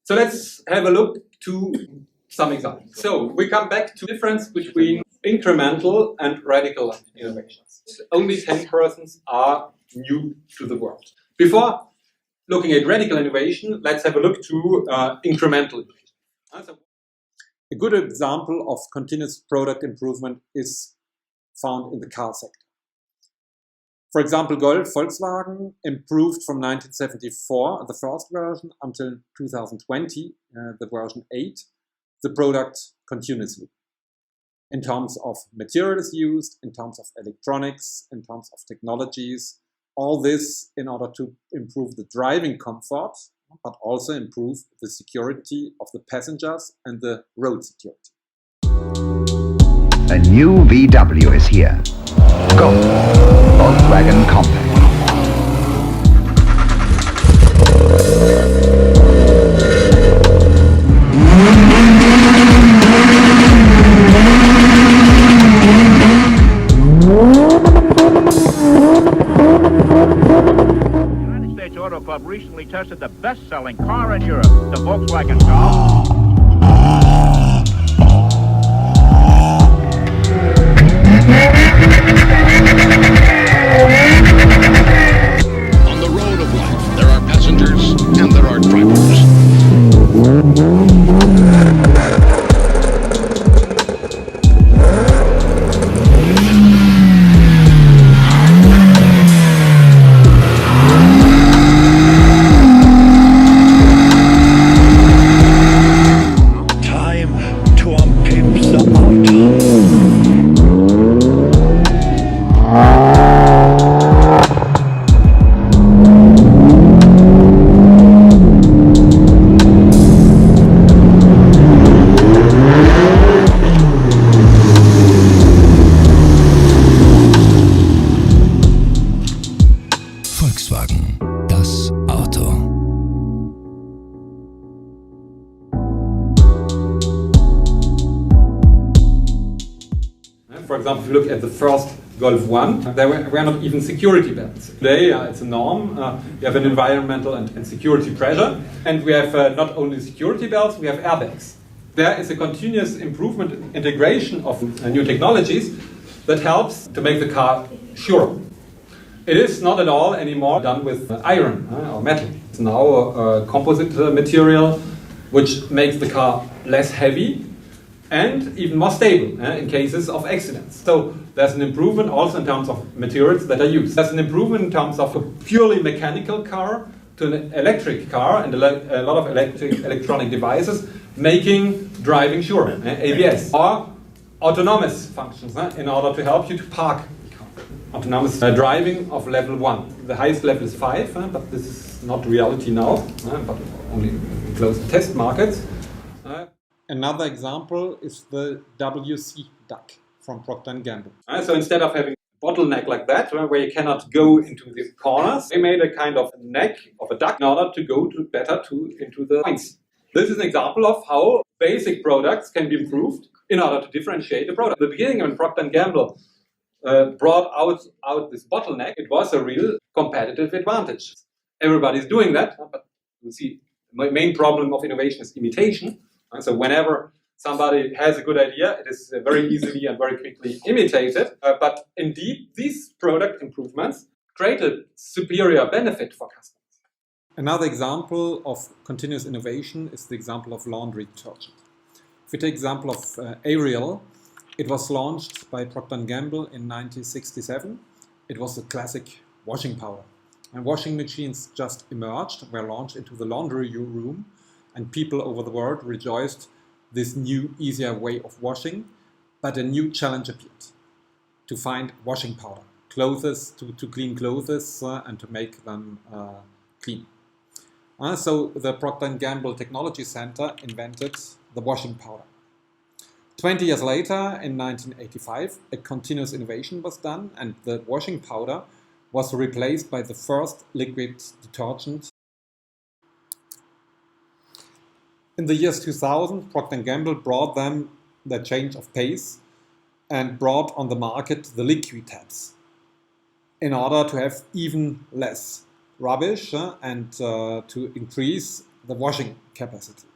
So let's have a look to some examples. So we come back to the difference between incremental and radical innovations. Only 10% are new to the world. Before looking at radical innovation, let's have a look to incremental innovation. A good example of continuous product improvement is found in the car sector. For example, Volkswagen improved from 1974, the first version, until 2020, the version 8, the product continuously. In terms of materials used, in terms of electronics, in terms of technologies, all this in order to improve the driving comfort, but also improve the security of the passengers and the road security. A new VW is here. Go, Volkswagen Compact. United States Auto Club recently tested the best-selling car in Europe, the Volkswagen Golf. On the road of life, there are passengers and there are drivers. Time to unpimp the auto. Volkswagen, das Auto. For example, if you look at the first Golf 1, there were not even security belts. Today it's a norm. We have an environmental and security pressure, and we have not only security belts, we have airbags. There is a continuous improvement, integration of new technologies that helps to make the car sure. It is not at all anymore done with iron or metal. It's now a composite material which makes the car less heavy and even more stable in cases of accidents. So there's an improvement also in terms of materials that are used. There's an improvement in terms of a purely mechanical car to an electric car and a lot of electronic devices making driving sure, ABS, or autonomous functions in order to help you to park. Autonomous driving of level 1. The highest level is 5, but this is not reality now, but only in closed test markets. Another example is the WC duck from Procter & Gamble. So instead of having a bottleneck like that, where you cannot go into the corners, they made a kind of neck of a duck in order to go better into the points. This is an example of how basic products can be improved in order to differentiate the product. At the beginning, when Procter & Gamble brought out this bottleneck, it was a real competitive advantage. Everybody's doing that, but you see, my main problem of innovation is imitation. So whenever somebody has a good idea, it is very easily and very quickly imitated. But indeed, these product improvements create a superior benefit for customers. Another example of continuous innovation is the example of laundry detergent. If we take the example of Ariel, it was launched by Procter & Gamble in 1967. It was a classic washing powder. And washing machines just emerged, were launched into the laundry room, and people over the world rejoiced this new, easier way of washing. But a new challenge appeared, to find washing powder, clothes, to clean clothes and to make them clean. So the Procter & Gamble Technology Center invented the washing powder. 20 years later, in 1985, a continuous innovation was done, and the washing powder was replaced by the first liquid detergent. In the years 2000, Procter & Gamble brought them the change of pace and brought on the market the liquid tabs in order to have even less rubbish and to increase the washing capacity.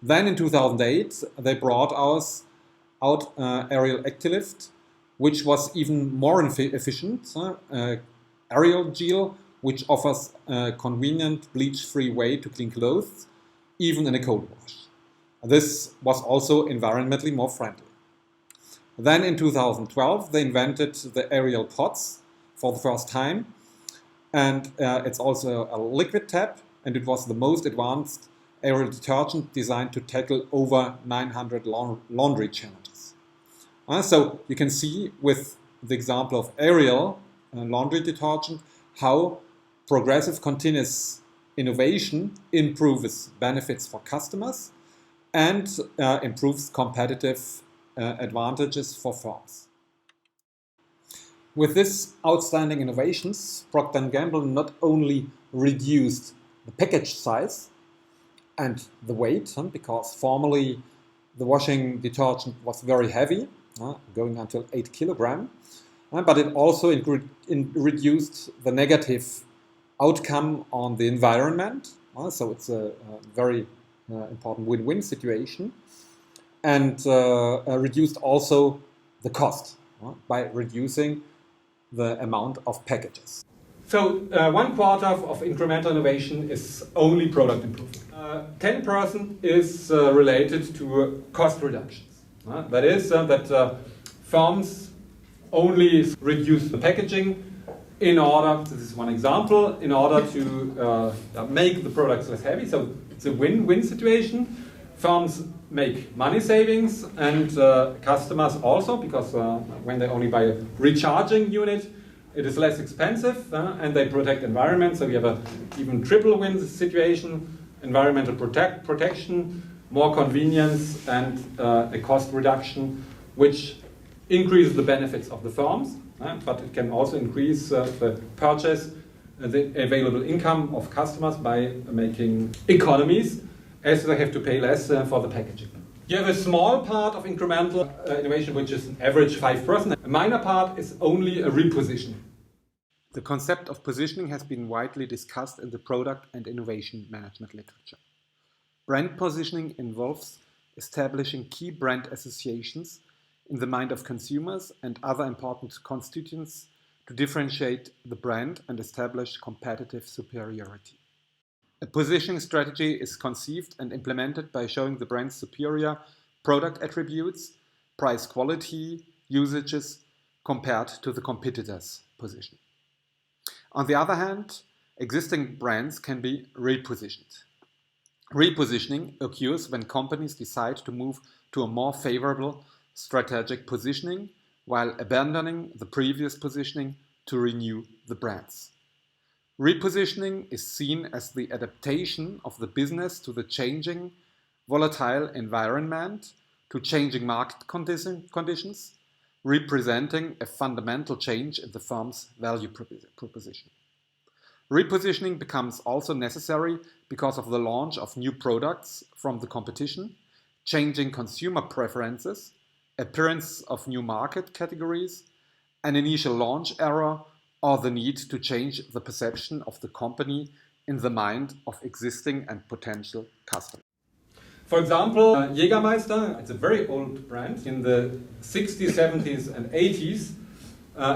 Then in 2008, they brought out aerial Actilift, which was even more efficient, aerial gel, which offers a convenient bleach-free way to clean clothes, even in a cold wash. This was also environmentally more friendly. Then in 2012, they invented the aerial pots for the first time, and it's also a liquid tap, and it was the most advanced aerial detergent designed to tackle over 900 laundry challenges. So you can see with the example of aerial laundry detergent how progressive continuous innovation improves benefits for customers and improves competitive advantages for firms. With these outstanding innovations, Procter & Gamble not only reduced the package size and the weight, because formerly the washing detergent was very heavy, going until 8 kilograms, but it also reduced the negative outcome on the environment. So it's a very important win-win situation, and reduced also the cost by reducing the amount of packages. So 1/4 of incremental innovation is only product improvement. 10% is related to cost reductions. That is that firms only reduce the packaging in order, this is one example, in order to make the products less heavy. So it's a win-win situation. Firms make money savings, and customers also, because when they only buy a recharging unit, it is less expensive, and they protect environment. So we have a even triple win situation: environmental protection, more convenience, and a cost reduction, which increases the benefits of the firms, but it can also increase the purchase, the available income of customers by making economies, as they have to pay less for the packaging. You have a small part of incremental innovation, which is an average 5%. A minor part is only a repositioning. The concept of positioning has been widely discussed in the product and innovation management literature. Brand positioning involves establishing key brand associations in the mind of consumers and other important constituents to differentiate the brand and establish competitive superiority. A positioning strategy is conceived and implemented by showing the brand's superior product attributes, price quality, usages compared to the competitor's position. On the other hand, existing brands can be repositioned. Repositioning occurs when companies decide to move to a more favorable strategic positioning while abandoning the previous positioning to renew the brands. Repositioning is seen as the adaptation of the business to the changing, volatile environment, to changing market conditions, representing a fundamental change in the firm's value proposition. Repositioning becomes also necessary because of the launch of new products from the competition, changing consumer preferences, appearance of new market categories, an initial launch error, or the need to change the perception of the company in the mind of existing and potential customers. For example, Jägermeister, it's a very old brand. In the 60s, 70s and 80s,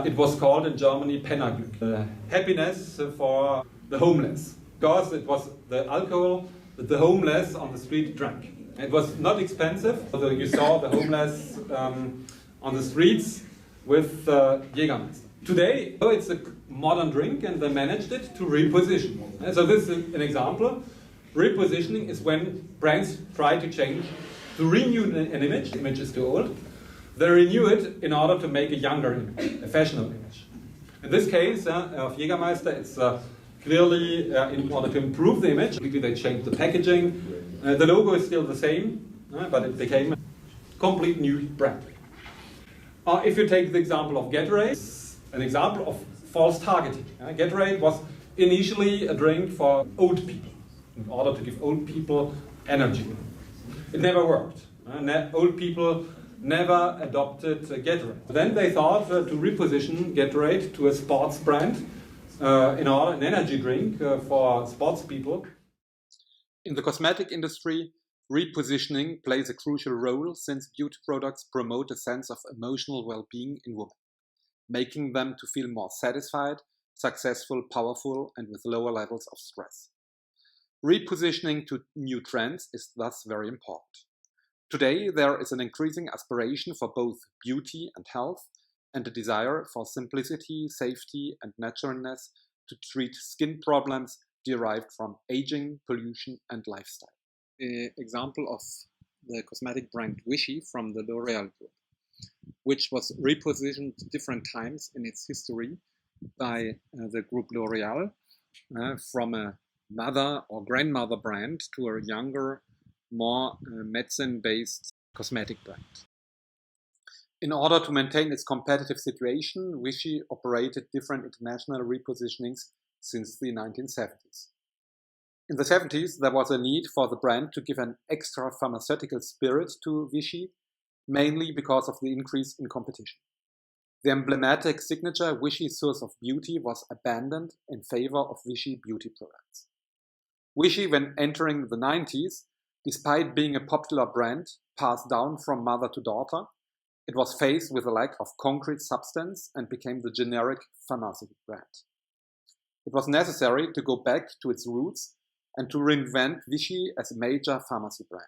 it was called in Germany Pennerglück, happiness for the homeless, because it was the alcohol that the homeless on the street drank. It was not expensive, so you saw the homeless on the streets with Jägermeister. Today, it's a modern drink, and they managed it to reposition. So this is an example. Repositioning is when brands try to change, to renew an image. The image is too old. They renew it in order to make a younger image, a fashionable image. In this case of Jägermeister, it's clearly in order to improve the image. They changed the packaging. The logo is still the same, but it became a complete new brand. If you take the example of Gatorade, an example of false targeting. Gatorade was initially a drink for old people, in order to give old people energy. It never worked. Old people never adopted Gatorade. Then they thought to reposition Gatorade to a sports brand, an energy drink for sports people. In the cosmetic industry, repositioning plays a crucial role since beauty products promote a sense of emotional well-being in women, making them to feel more satisfied, successful, powerful, and with lower levels of stress. Repositioning to new trends is thus very important. Today, there is an increasing aspiration for both beauty and health, and a desire for simplicity, safety, and naturalness to treat skin problems derived from aging, pollution, and lifestyle. An example of the cosmetic brand Vichy from the L'Oréal group, which was repositioned different times in its history by the group L'Oréal from a mother or grandmother brand to a younger, more medicine-based cosmetic brand. In order to maintain its competitive situation, Vichy operated different international repositionings since the 1970s. In the 70s, there was a need for the brand to give an extra pharmaceutical spirit to Vichy, mainly because of the increase in competition. The emblematic signature Vichy Source of Beauty was abandoned in favor of Vichy beauty products. Vichy, when entering the 90s, despite being a popular brand passed down from mother to daughter, it was faced with a lack of concrete substance and became the generic pharmacy brand. It was necessary to go back to its roots and to reinvent Vichy as a major pharmacy brand.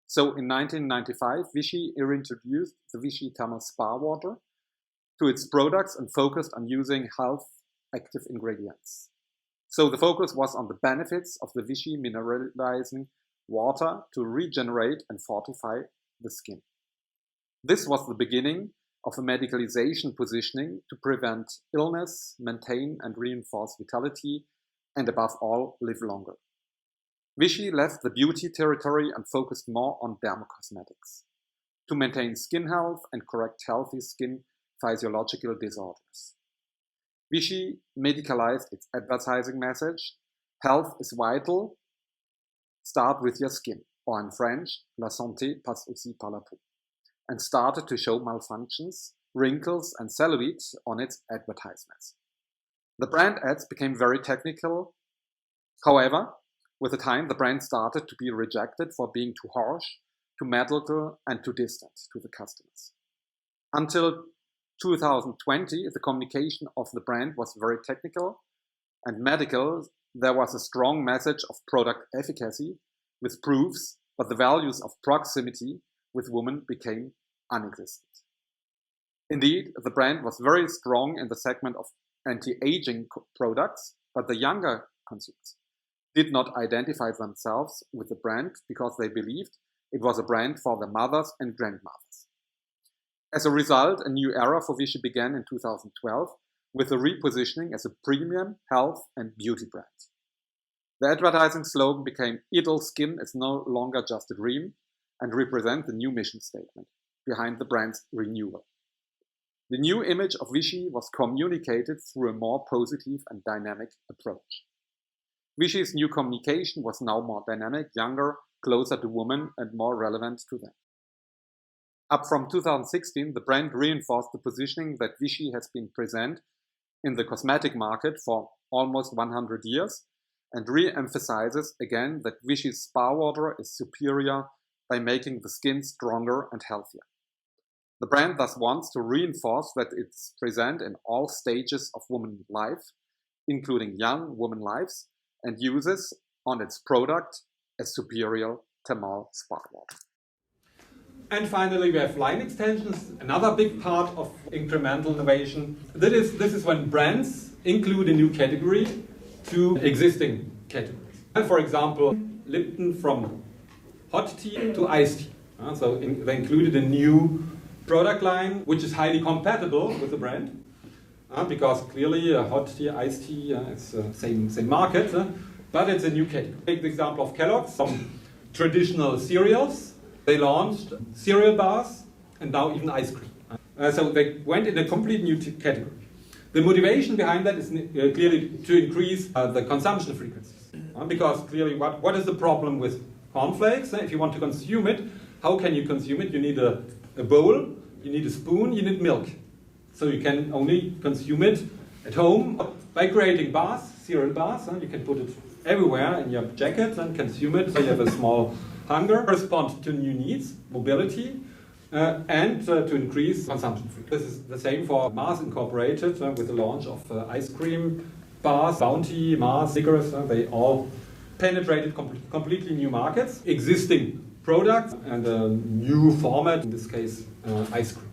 So in 1995, Vichy reintroduced the Vichy Thermal Spa Water to its products and focused on using health active ingredients. So the focus was on the benefits of the Vichy mineralizing water to regenerate and fortify the skin. This was the beginning of a medicalization positioning to prevent illness, maintain and reinforce vitality, and above all, live longer. Vichy left the beauty territory and focused more on dermocosmetics to maintain skin health and correct healthy skin physiological disorders. Vichy medicalized its advertising message, health is vital, start with your skin, or in French, la santé passe aussi par la peau, and started to show malfunctions, wrinkles and cellulite on its advertisements. The brand ads became very technical. However, with the time, the brand started to be rejected for being too harsh, too medical, and too distant to the customers. Until 2020, the communication of the brand was very technical and medical. There was a strong message of product efficacy with proofs, but the values of proximity with women became non-existent. Indeed, the brand was very strong in the segment of anti-aging products, but the younger consumers did not identify themselves with the brand because they believed it was a brand for their mothers and grandmothers. As a result, a new era for Vichy began in 2012 with the repositioning as a premium health and beauty brand. The advertising slogan became "Ideal skin is no longer just a dream" and represent the new mission statement behind the brand's renewal. The new image of Vichy was communicated through a more positive and dynamic approach. Vichy's new communication was now more dynamic, younger, closer to women, and more relevant to them. Up from 2016, the brand reinforced the positioning that Vichy has been present in the cosmetic market for almost 100 years and re-emphasizes again that Vichy's spa water is superior by making the skin stronger and healthier. The brand thus wants to reinforce that it's present in all stages of women's life, including young women's lives, and uses on its product a superior thermal spa water. And finally, we have line extensions, another big part of incremental innovation. This is when brands include a new category to existing categories. For example, Lipton from hot tea to iced tea. So they included a new product line which is highly compatible with the brand because clearly hot tea, iced tea, it's the same market, but it's a new category. Take the example of Kellogg's, some traditional cereals. They launched cereal bars and now even ice cream. So they went in a complete new category. The motivation behind that is clearly to increase the consumption frequencies. Because clearly what is the problem with cornflakes? If you want to consume it, how can you consume it? You need a bowl, you need a spoon, you need milk. So you can only consume it at home by creating bars, cereal bars. You can put it everywhere in your jacket and consume it. So you have a small hunger, respond to new needs, mobility, and to increase consumption frequency. This is the same for Mars Incorporated with the launch of ice cream bars, Bounty, Mars, Snickers. They all penetrated completely new markets, existing products, and a new format, in this case ice cream.